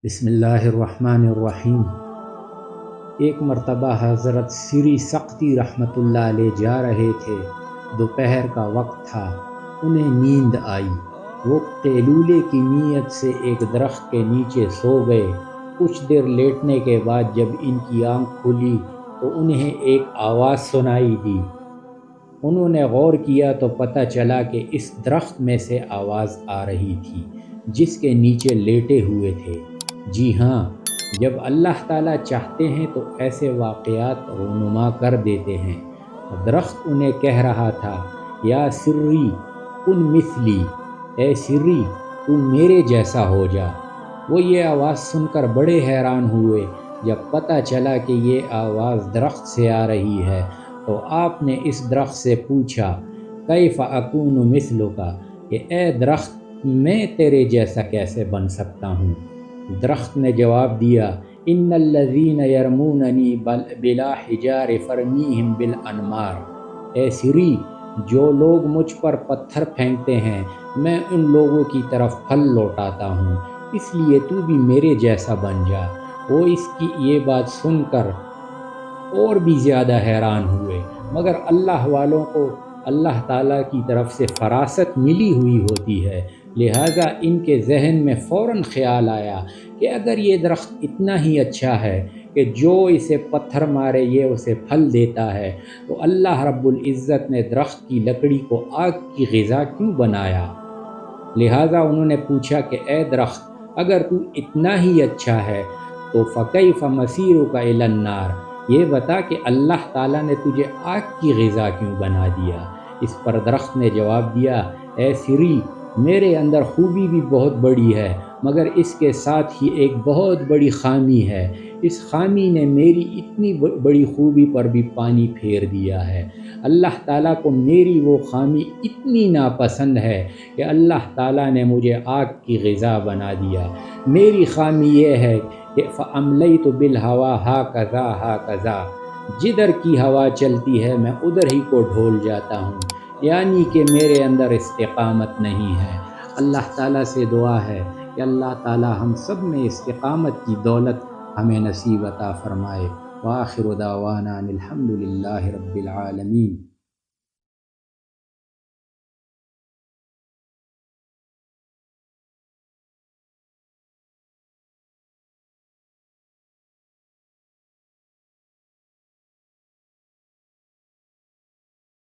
بسم اللہ الرحمن الرحیم۔ ایک مرتبہ حضرت سری سقطی رحمۃ اللہ علیہ جا رہے تھے۔ دوپہر کا وقت تھا، انہیں نیند آئی۔ وہ قیلولے کی نیت سے ایک درخت کے نیچے سو گئے۔ کچھ دیر لیٹنے کے بعد جب ان کی آنکھ کھلی تو انہیں ایک آواز سنائی دی۔ انہوں نے غور کیا تو پتہ چلا کہ اس درخت میں سے آواز آ رہی تھی جس کے نیچے لیٹے ہوئے تھے۔ جی ہاں، جب اللہ تعالیٰ چاہتے ہیں تو ایسے واقعات رونما کر دیتے ہیں۔ درخت انہیں کہہ رہا تھا، یا سری کن مثلی، اے سری تو میرے جیسا ہو جا۔ وہ یہ آواز سن کر بڑے حیران ہوئے۔ جب پتہ چلا کہ یہ آواز درخت سے آ رہی ہے تو آپ نے اس درخت سے پوچھا، کیف اکون مثلک، کہ اے درخت میں تیرے جیسا کیسے بن سکتا ہوں؟ درخت نے جواب دیا، ان الذین یرموننی بلا حجار فرمیہم بالانمار، اے سری جو لوگ مجھ پر پتھر پھینکتے ہیں میں ان لوگوں کی طرف پھل لوٹاتا ہوں، اس لیے تو بھی میرے جیسا بن جا۔ وہ اس کی یہ بات سن کر اور بھی زیادہ حیران ہوئے، مگر اللہ والوں کو اللہ تعالیٰ کی طرف سے فراست ملی ہوئی ہوتی ہے، لہٰذا ان کے ذہن میں فوراً خیال آیا کہ اگر یہ درخت اتنا ہی اچھا ہے کہ جو اسے پتھر مارے یہ اسے پھل دیتا ہے، تو اللہ رب العزت نے درخت کی لکڑی کو آگ کی غذا کیوں بنایا؟ لہٰذا انہوں نے پوچھا کہ اے درخت اگر تو اتنا ہی اچھا ہے تو فکیف مسیرک الی النار، یہ بتا کہ اللہ تعالیٰ نے تجھے آگ کی غذا کیوں بنا دیا؟ اس پر درخت نے جواب دیا، اے سری میرے اندر خوبی بھی بہت بڑی ہے، مگر اس کے ساتھ ہی ایک بہت بڑی خامی ہے۔ اس خامی نے میری اتنی بڑی خوبی پر بھی پانی پھیر دیا ہے۔ اللہ تعالیٰ کو میری وہ خامی اتنی ناپسند ہے کہ اللہ تعالیٰ نے مجھے آگ کی غذا بنا دیا۔ میری خامی یہ ہے کہ فَأَمْلَيْتُ بِالْهَوَىٰ هَكَذَا هَكَذَا، جدھر کی ہوا چلتی ہے میں ادھر ہی کو ڈھول جاتا ہوں، یعنی کہ میرے اندر استقامت نہیں ہے۔ اللہ تعالیٰ سے دعا ہے کہ اللہ تعالیٰ ہم سب میں استقامت کی دولت ہمیں نصیب عطا فرمائے۔ وآخر دعوانا الحمد للہ رب العالمین۔